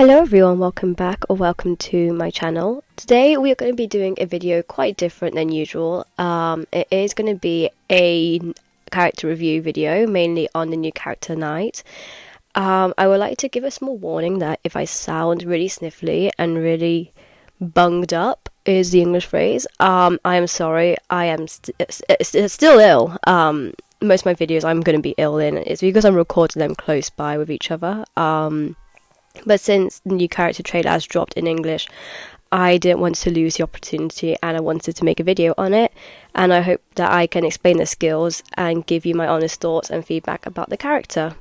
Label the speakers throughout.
Speaker 1: Hello everyone, welcome back or welcome to my channel. Today we are going to be doing a video quite different than usual. It is going to be a character review video, mainly on the new character Knight. I would like to give a small warning that if I sound really sniffly and really bunged up is the English phrase. I am sorry, I am still ill. Most of my videos I'm going to be ill in. It's because I'm recording them close by with each other. But since the new character trailer has dropped in English, I didn't want to lose the opportunity and I wanted to make a video on it. And I hope that I can explain the skills and give you my honest thoughts and feedback about the character.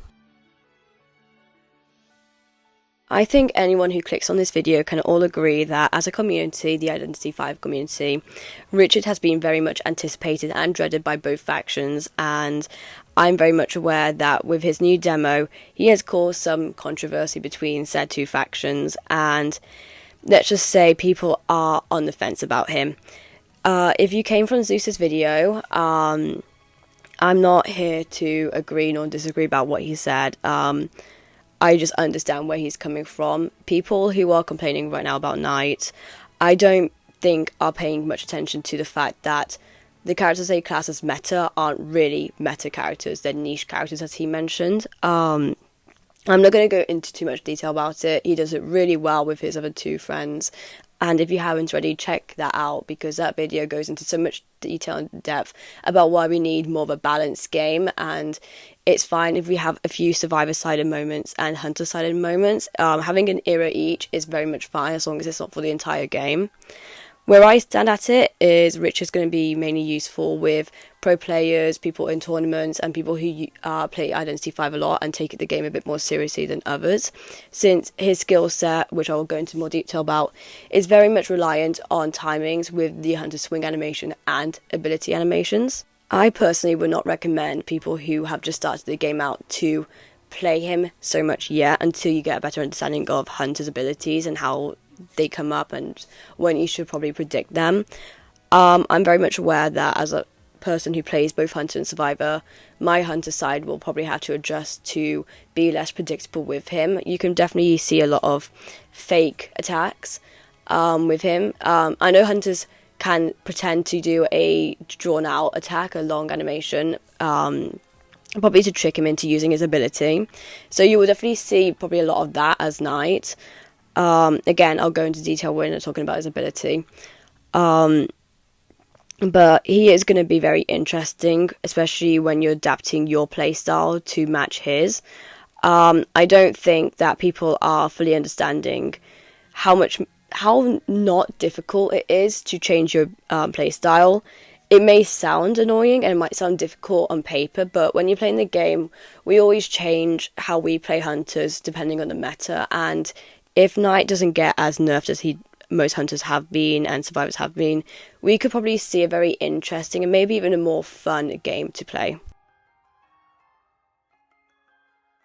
Speaker 1: I think anyone who clicks on this video can all agree that as a community, the Identity V community, Richard has been very much anticipated and dreaded by both factions, and I'm very much aware that with his new demo, he has caused some controversy between said two factions, and let's just say people are on the fence about him. If you came from Zeus's video, I'm not here to agree nor disagree about what he said. I just understand where he's coming from. People who are complaining right now about Knight, I don't think are paying much attention to the fact that the characters they class as meta aren't really meta characters. They're niche characters, as he mentioned. I'm not going to go into too much detail about it. He does it really well with his other two friends. And if you haven't already, check that out, because that video goes into so much detail and depth about why we need more of a balanced game. And it's fine if we have a few survivor-sided moments and hunter-sided moments. Having an era each is very much fine, as long as it's not for the entire game. Where I stand at it is Richard's going to be mainly useful with pro players, people in tournaments, and people who play Identity V a lot and take the game a bit more seriously than others, since his skill set, which I will go into more detail about, is very much reliant on timings with the Hunter swing animation and ability animations. I personally would not recommend people who have just started the game out to play him so much yet until you get a better understanding of Hunter's abilities and how they come up and when you should probably predict them. I'm very much aware that as a person who plays both Hunter and Survivor, my Hunter side will probably have to adjust to be less predictable with him. You can definitely see a lot of fake attacks with him. I know Hunters can pretend to do a drawn out attack, a long animation, probably to trick him into using his ability. So you will definitely see probably a lot of that as Knight. Again, I'll go into detail when I'm talking about his ability. But he is going to be very interesting, especially when you're adapting your playstyle to match his. I don't think that people are fully understanding how not difficult it is to change your playstyle. It may sound annoying and it might sound difficult on paper, but when you're playing the game, we always change how we play Hunters depending on the meta, and if Knight doesn't get as nerfed as most Hunters have been and Survivors have been, we could probably see a very interesting and maybe even a more fun game to play.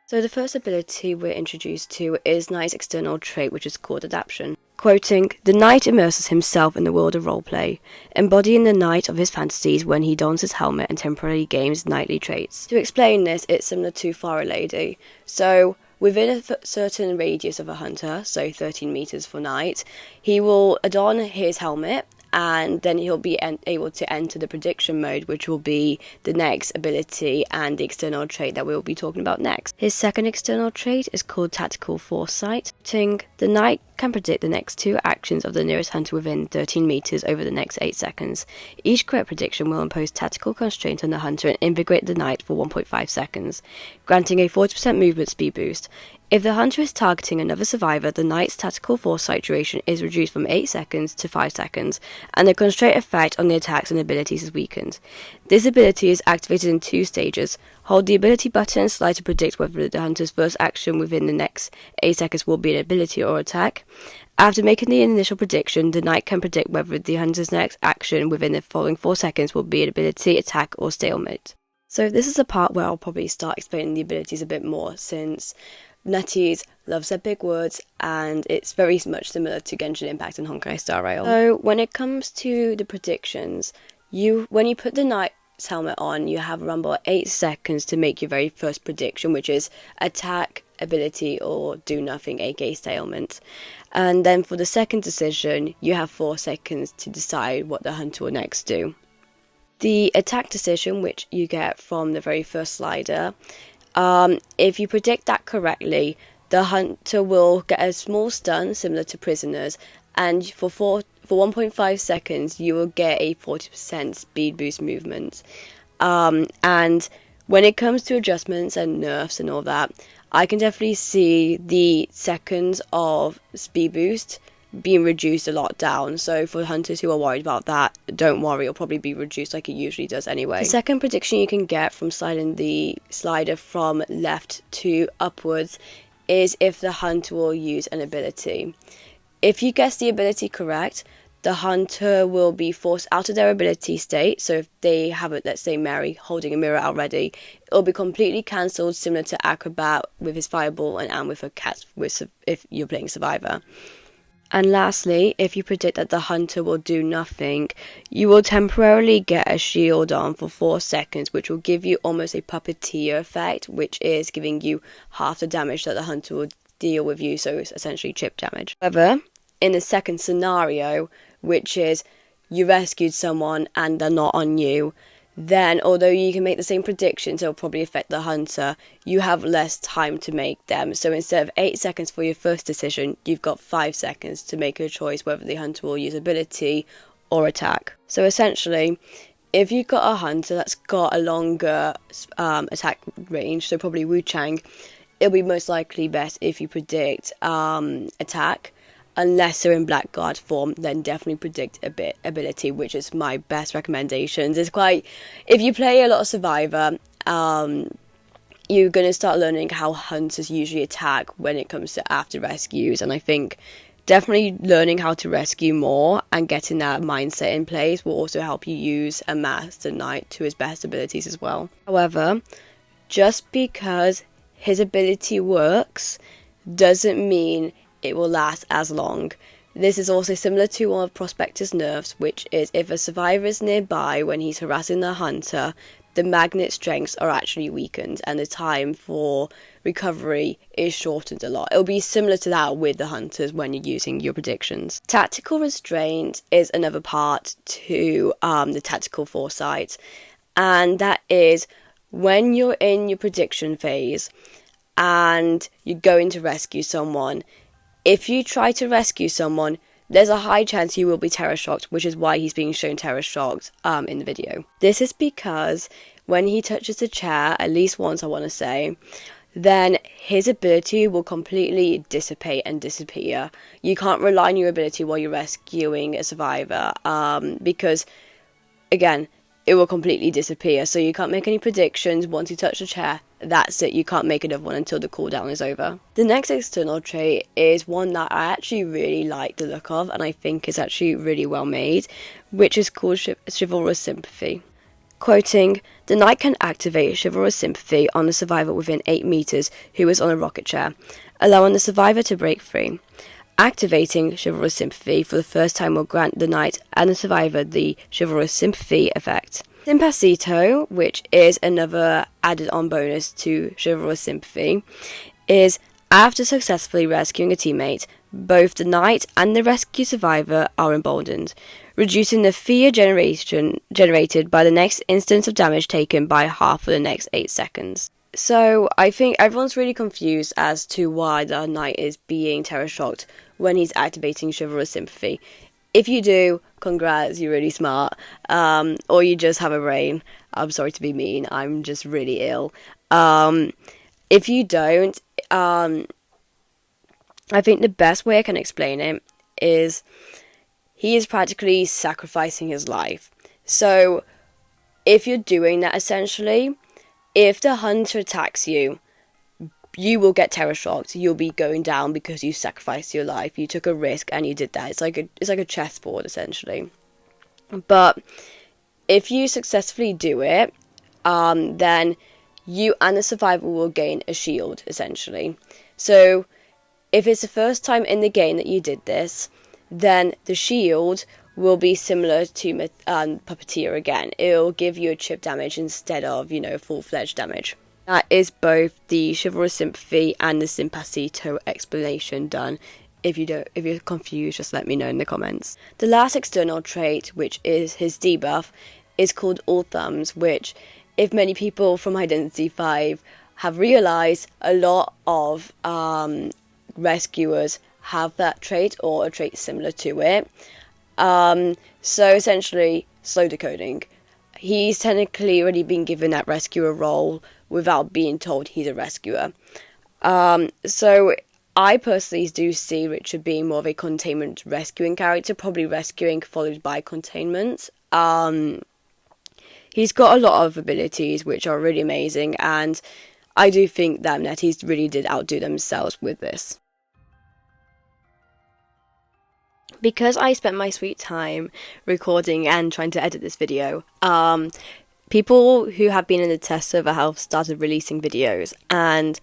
Speaker 1: So the first ability we're introduced to is Knight's external trait, which is called Adaptation. Quoting, "The Knight immerses himself in the world of roleplay, embodying the Knight of his fantasies when he dons his helmet and temporarily gains knightly traits." To explain this, it's similar to Fire Lady. So within a certain radius of a Hunter, so 13 meters for Knight, he will don his helmet, and then he'll be able to enter the prediction mode, which will be the next ability and the external trait that we'll be talking about next. His second external trait is called Tactical Foresight. The Knight can predict the next two actions of the nearest Hunter within 13 meters over the next 8 seconds. Each correct prediction will impose tactical constraint on the Hunter and invigorate the Knight for 1.5 seconds, granting a 40% movement speed boost. If the Hunter is targeting another survivor, the Knight's tactical foresight duration is reduced from 8 seconds to 5 seconds, and the constraint effect on the attacks and abilities is weakened. This ability is activated in 2 stages. Hold the ability button and slide to predict whether the Hunter's first action within the next 8 seconds will be an ability or attack. After making the initial prediction, the Knight can predict whether the Hunter's next action within the following 4 seconds will be an ability, attack, or stalemate. So this is the part where I'll probably start explaining the abilities a bit more, since Nutties loves their big words, and it's very much similar to Genshin Impact and Honkai Star Rail. So when it comes to the predictions, when you put the Knight's helmet on, you have around about 8 seconds to make your very first prediction, which is attack, ability or do nothing, aka stalemate. And then for the second decision, you have 4 seconds to decide what the hunter will next do. The attack decision, which you get from the very first slider, if you predict that correctly, the hunter will get a small stun similar to prisoners, and for 1.5 seconds you will get a 40% speed boost movement. And when it comes to adjustments and nerfs and all that, I can definitely see the seconds of speed boost being reduced a lot down. So for hunters who are worried about that, don't worry, it'll probably be reduced like it usually does anyway. The second prediction you can get from sliding the slider from left to upwards is if the hunter will use an ability. If you guess the ability correct, the hunter will be forced out of their ability state. So if they have it, let's say Mary holding a mirror out ready, it'll be completely cancelled, similar to Acrobat with his fireball and with a cat if you're playing Survivor. And lastly, if you predict that the hunter will do nothing, you will temporarily get a shield on for 4 seconds, which will give you almost a puppeteer effect, which is giving you half the damage that the hunter will deal with you, so it's essentially chip damage. However, in the second scenario, which is you rescued someone and they're not on you, then although you can make the same predictions, it'll probably affect the hunter, you have less time to make them. So instead of 8 seconds for your first decision, you've got 5 seconds to make a choice whether the hunter will use ability or attack. So essentially, if you've got a hunter that's got a longer attack range, so probably Wu Chang, it'll be most likely best if you predict attack. Unless they're in Blackguard form, then definitely predict a bit ability, which is my best recommendations. It's quite, if you play a lot of Survivor, you're going to start learning how hunters usually attack when it comes to after rescues. And I think definitely learning how to rescue more and getting that mindset in place will also help you use a Master Knight to his best abilities as well. However, just because his ability works doesn't mean it will last as long. This is also similar to one of Prospector's nerfs, which is if a survivor is nearby when he's harassing the hunter, the magnet strengths are actually weakened and the time for recovery is shortened a lot. It'll be similar to that with the hunters when you're using your predictions. Tactical restraint is another part to the tactical foresight, and that is when you're in your prediction phase and you're going to rescue someone. If you try to rescue someone, there's a high chance you will be terror shocked, which is why he's being shown terror shocked in the video. This is because when he touches the chair, at least once I want to say, then his ability will completely dissipate and disappear. You can't rely on your ability while you're rescuing a survivor because, again, it will completely disappear. So you can't make any predictions once you touch the chair. That's it, you can't make another one until the cooldown is over. The next external trait is one that I actually really like the look of and I think is actually really well made, which is called Chivalrous Sympathy. Quoting, "The knight can activate Chivalrous Sympathy on the survivor within 8 meters who is on a rocket chair, allowing the survivor to break free. Activating Chivalrous Sympathy for the first time will grant the knight and the survivor the Chivalrous Sympathy effect. Simpacito, which is another added-on bonus to Chivalrous Sympathy, is after successfully rescuing a teammate, both the knight and the rescue survivor are emboldened, reducing the fear generated by the next instance of damage taken by half for the next 8 seconds. So I think everyone's really confused as to why the knight is being terror shocked when he's activating Chivalrous Sympathy. If you do, congrats, you're really smart, or you just have a brain. I'm sorry to be mean, I'm just really ill. If you don't, I think the best way I can explain it is he is practically sacrificing his life. So if you're doing that essentially, if the hunter attacks you, you will get terror shocked. You'll be going down because you sacrificed your life. You took a risk and you did that. It's like a chessboard essentially. But if you successfully do it, then you and the survivor will gain a shield essentially. So if it's the first time in the game that you did this, then the shield will be similar to Puppeteer again. It'll give you a chip damage instead of, full-fledged damage. That is both the chivalrous sympathy and the simpacito explanation done. If you're confused, just let me know in the comments. The last external trait, which is his debuff, is called All Thumbs, which, if many people from Identity 5 have realised, a lot of rescuers have that trait or a trait similar to it. So essentially, slow decoding. He's technically already been given that rescuer role without being told he's a rescuer. So I personally do see Richard being more of a containment rescuing character, probably rescuing followed by containment. He's got a lot of abilities which are really amazing, and I do think that Netties really did outdo themselves with this. Because I spent my sweet time recording and trying to edit this video, people who have been in the test server have started releasing videos, and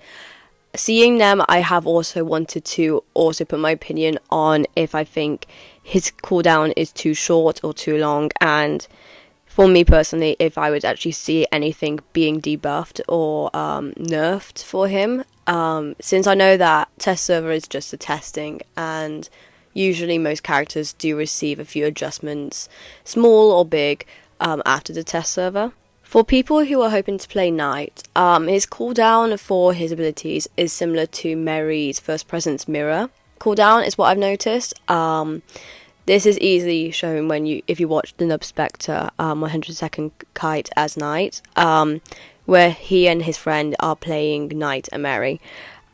Speaker 1: seeing them, I have also wanted to also put my opinion on if I think his cooldown is too short or too long, and for me personally, if I would actually see anything being debuffed or nerfed for him, since I know that test server is just a testing, and usually most characters do receive a few adjustments, small or big, after the test server. For people who are hoping to play Knight, his cooldown for his abilities is similar to Mary's First Presence Mirror cooldown, is what I've noticed. This is easily shown if you watch the Nub Spectre 100-second Kite as Knight, where he and his friend are playing Knight and Mary.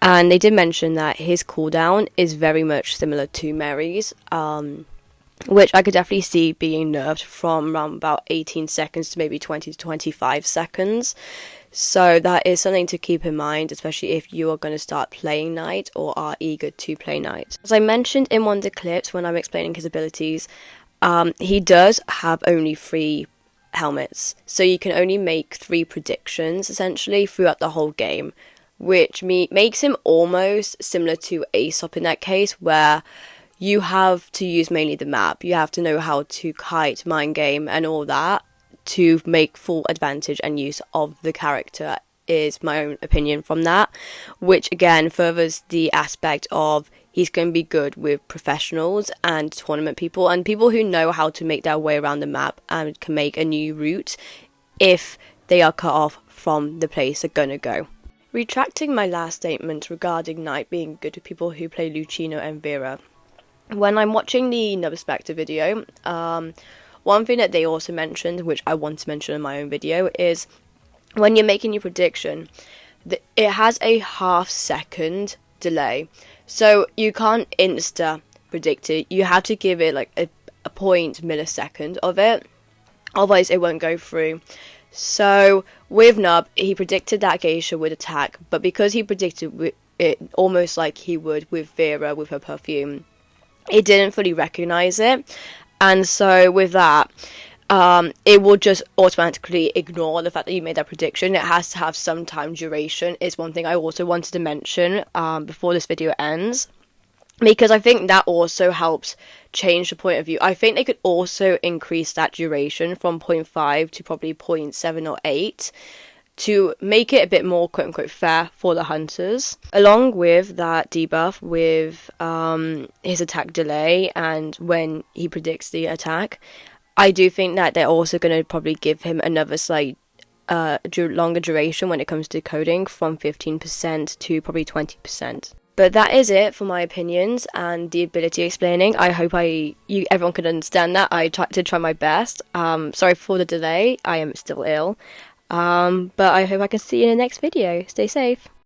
Speaker 1: And they did mention that his cooldown is very much similar to Mary's, which I could definitely see being nerfed from around about 18 seconds to maybe 20 to 25 seconds. So that is something to keep in mind, especially if you are going to start playing Knight or are eager to play Knight. As I mentioned in one of the clips when I'm explaining his abilities, he does have only 3 helmets. So you can only make 3 predictions, essentially, throughout the whole game, which makes him almost similar to Aesop in that case, where you have to use mainly the map. You have to know how to kite, mind game, and all that to make full advantage and use of the character, is my own opinion from that, which again furthers the aspect of he's going to be good with professionals and tournament people and people who know how to make their way around the map and can make a new route if they are cut off from the place they're going to go. Retracting my last statement regarding Knight being good with people who play Lucino and Vera, when I'm watching the Nub Spectre video, one thing that they also mentioned, which I want to mention in my own video, is when you're making your prediction, it has a half-second delay. So you can't insta predict it. You have to give it like a 0.millisecond of it. Otherwise, it won't go through. So with Nub, he predicted that Geisha would attack, but because he predicted it almost like he would with Vera with her perfume, it didn't fully recognize it. And so with that, it will just automatically ignore the fact that you made that prediction. It has to have some time duration, is one thing I also wanted to mention before this video ends, because I think that also helps change the point of view. I think they could also increase that duration from 0.5 to probably 0.7 or 8 to make it a bit more quote-unquote fair for the hunters. Along with that debuff with his attack delay and when he predicts the attack, I do think that they're also going to probably give him another slight longer duration when it comes to coding, from 15% to probably 20%. But that is it for my opinions and the ability explaining. I hope everyone could understand that. I did try my best. Sorry for the delay. I am still ill. But I hope I can see you in the next video. Stay safe.